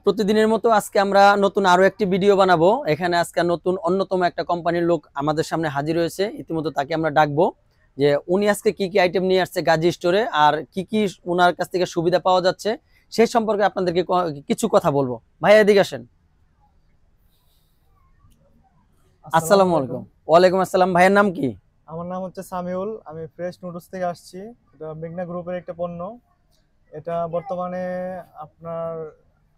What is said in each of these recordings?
প্রতিদিনের মতো আজকে আমরা নতুন আরো একটি ভিডিও বানাবো। এখানে আজকে নতুন অন্যতম একটা কোম্পানির লোক আমাদের সামনে হাজির হয়েছে। ইতিমধ্যে তাকে আমরা ডাকবো যে উনি আজকে কি কি আইটেম নিয়ে আসছে গাজী স্টোরে, আর কি কি ওনার কাছ থেকে সুবিধা পাওয়া যাচ্ছে সেই সম্পর্কে আপনাদেরকে কিছু কথা বলবো। ভাইয়া এদিকে আসেন। আসসালামু আসসালামু আলাইকুম। আলাইকুম। ওয়ালাইকুম আসসালাম। ভাইয়ের নাম কি? আমার নাম হচ্ছে সামিউল। আমি ফ্রেশ নুডলস থেকে আসছি। এটা মেঘনা গ্রুপের একটা পণ্য। এটা বর্তমানে আপনার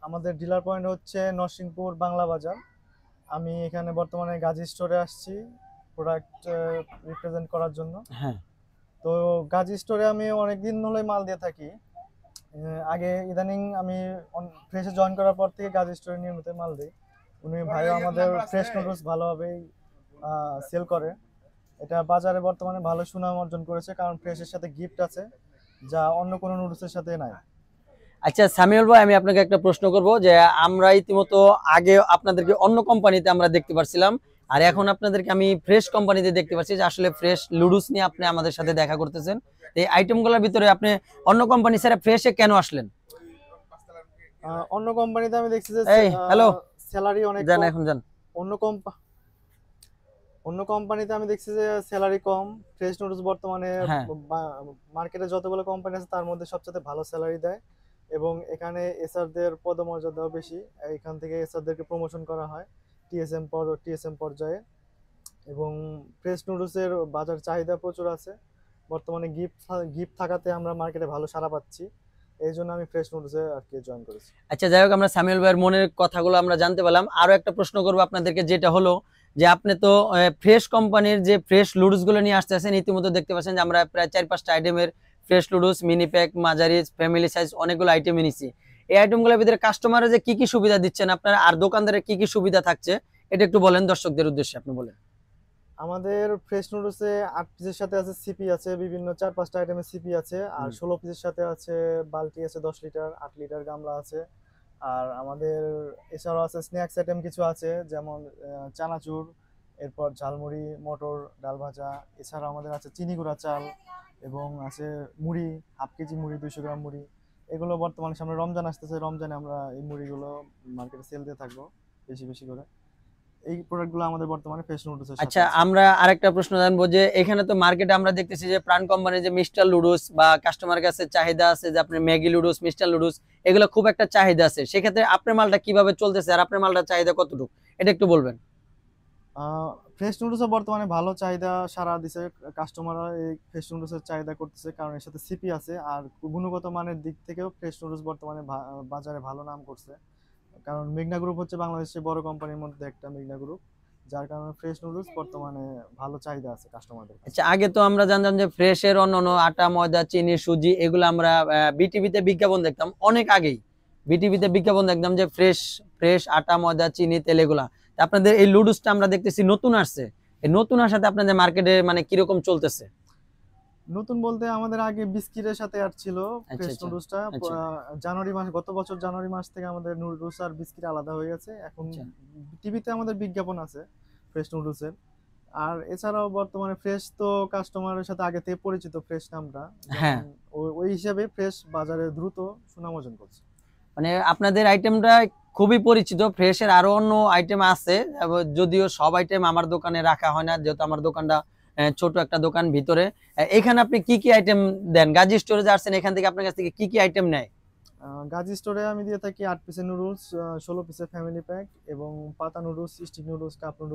আমাদের ডিলার পয়েন্ট হচ্ছে নরসিংপুর বাংলা বাজার। আমি এখানে বর্তমানে গাজী স্টোরে আসছি প্রোডাক্ট রিপ্রেজেন্ট করার জন্য। হ্যাঁ। তো গাজী স্টোরে আমি অনেক দিন হলে মাল দিয়ে থাকি। আগে ইদানিং আমি ফ্রেশে জয়েন করার পর থেকে গাজী স্টোরে নিয়মিত মাল দিই। উনি ভাইও আমাদের ফ্রেশ নুডলস ভালোভাবেই সেল করে। এটা বাজারে বর্তমানে ভালো সুনাম অর্জন করেছে, কারণ ফ্রেশের সাথে গিফট আছে যা অন্য কোনো নুডলসের সাথে নাই। আচ্ছা সামিউল ভাই, আমি আপনাকে একটা প্রশ্ন করব যে আমরা ইতিমধ্যে আগে আপনাদেরকে অন্য কোম্পানিতে আমরা দেখতে পারছিলাম, আর জি। এখন আপনাদেরকে আমি ফ্রেশ কোম্পানিতে দেখতে পাচ্ছি যে আসলে ফ্রেশ লুডুস নিয়ে আপনি আমাদের সাথে দেখা করতেছেন। এই আইটেমগুলোর ভিতরে আপনি অন্য কোম্পানি ছাড়া ফ্রেশে কেন আসলেন? অন্য কোম্পানিতে আমি দেখছি যে এই হ্যালো, স্যালারি অনেক যান কম। এখন যান। অন্য কোম্পা অন্য কোম্পানিতে আমি দেখছি যে স্যালারি কম। ফ্রেশ নুডলস বর্তমানে হ্যাঁ। মার্কেটে যতগুলো কোম্পানি আছে তার মধ্যে সবচেয়ে ভালো স্যালারি দেয়, এবং এখানে এসআরদের পদমর্যাদাও বেশি। এখান থেকে এসআরদেরকে প্রমোশন করা হয় টিএসএম পর্যায়ে। এবং ফ্রেশ নুডলসের বাজার চাহিদা প্রচুর আছে। বর্তমানে গিফট থাকাতে আমরা মার্কেটে ভালো সাড়া পাচ্ছি। এই জন্য আমি ফ্রেশ নুডলসে আর কি জয়েন করেছি। আচ্ছা যাই হোক, আমরা সামিউল ভাইয়ের মনের কথাগুলো আমরা জানতে পারলাম। আরো একটা প্রশ্ন করবো আপনাদেরকে, যেটা হলো যে আপনি তো ফ্রেশ কোম্পানির যে ফ্রেশ লুডুস গুলো নিয়ে আসতেছেন, ইতিমধ্যে দেখতে পাচ্ছেন যে আমরা প্রায় 4-5টা আইটেমের ফ্রেশ লুডুস, মিনি প্যাক, মাঝারি, ফ্যামিলি সাইজ অনেকগুলো আইটেম এনেছি। এই আইটেমগুলোর ভিতরে কাস্টমারের যে কি কি সুবিধা দিচ্ছেন আপনারা, আর দোকানদারের কি কি সুবিধা থাকছে, এটা একটু বলেন দর্শকদের উদ্দেশ্যে, আপনি বলেন। আমাদের ফ্রেশ নুডলসে 8 পিসের সাথে আছে সিপি আছে, বিভিন্ন 4-5টা আইটেমের সিপি আছে। আর হুম। 16 পিসের সাথে আছে বালতি আছে 10 লিটার, 8 লিটার গামলা আছে। আর আমাদের এছাড়াও আছে স্ন্যাক্স আইটেম কিছু আছে, যেমন চানাচুর, এরপর ঝালমুড়ি, মটর, ডাল ভাজা। এছাড়াও আমাদের আছে চিনি গুঁড়া চাল, এবং আছে মুড়ি, হাফ কেজি মুড়ি, 200 গ্রাম মুড়ি। এগুলো বর্তমানে সামনে রমজান আসতেছে, রমজানে আমরা এই মুড়িগুলো মার্কেটে সেল দিয়ে থাকবো বেশি বেশি করে। এই প্রোডাক্টগুলো আমাদের বর্তমানে ফ্রেশ নুডলসের সাথে আচ্ছা, আছে। আমরা আরেকটা প্রশ্ন জানবো যে এখানে তো মার্কেটে আমরা দেখতেছি যে প্রাণ কোম্পানির যে মিস্টার লুডুস বা কাস্টমার কাছে চাহিদা আছে যে আপনি ম্যাগি লুডুস, মিস্টার লুডুস, এগুলো খুব একটা চাহিদা আছে। সেক্ষেত্রে আপনার মালটা কিভাবে চলতেছে আর আপনার মালটা চাহিদা কতটুকু, এটা একটু বলবেন। ফ্রেশ নুডলসে বর্তমানে ভালো চাহিদা সারা দিছে। কাস্টমাররা এই ফ্রেশ নুডলসের চাহিদা করতেছে, কারণ এর সাথে সিপি আছে। আর গুণগত মানের দিক থেকেও ফ্রেশ নুডলস বর্তমানে বাজারে ভালো নাম করছে। কারণ মেঘনা গ্রুপ হচ্ছে বাংলাদেশের বড় কোম্পানির মধ্যে একটা, মেঘনা গ্রুপ। যার কারণে ফ্রেশ নুডলস বর্তমানে ভালো চাহিদা আছে কাস্টমারদের কাছে। আচ্ছা, আগে তো আমরা জানতাম যে ফ্রেশের অন্যান্য আটা, ময়দা, চিনি, সুজি এগুলো আমরা বিটিভিতে বিজ্ঞাপন দেখতাম অনেক আগেই। বিটিভিতে বিজ্ঞাপন দেখতাম যে ফ্রেশ ফ্রেশ আটা, ময়দা, চিনি, তেল এগুলা। তা আপনাদের এই লুডুসটা আমরা দেখতেছি নতুন আসছে। এই নতুন আসাতে আপনাদের মার্কেটে মানে কিরকম চলতেছে? নতুন বলতে আমাদের আগে বিস্কিটের সাথে অ্যাড ছিল আচ্ছা ফ্রেশ আচ্ছা নুডলসটা। আচ্ছা গত বছর জানুয়ারি মাস থেকে আমাদের নুডলস আর বিস্কিট আলাদা হয়ে গেছে এখন। আচ্ছা। টিভিতে আমাদের বিজ্ঞাপন আছে ফ্রেশ নুডলসের। আর এছাড়াও বর্তমানে ফ্রেশ তো কাস্টমারের সাথে আগে থেকে পরিচিত ফ্রেশ নামটা, হ্যাঁ, যেমন ওই হিসাবে ফ্রেশ বাজারে দ্রুত সুনাম অর্জন করছে। মানে আপনাদের আইটেমটা খুবই পরিচিত। ফ্রেশের আরো অন্য আইটেম আছে, যদিও সব আইটেম আমার দোকানে রাখা হয় না, যেহেতু আমার দোকানটা ছোট একটা দোকান ভিতরে। এখানে আপনি কি কি আইটেম দেন? গাজী স্টোরেজে আসছেন, এখান থেকে আপনার কাছ থেকে কি কি আইটেম নেয়? গাজী স্টোরে আমি দিয়ে থাকি 8 পিসের নুডলস, 16 পিসের ফ্যামিলি প্যাক, এবং পাতা noodles, stick noodles, cup noodles.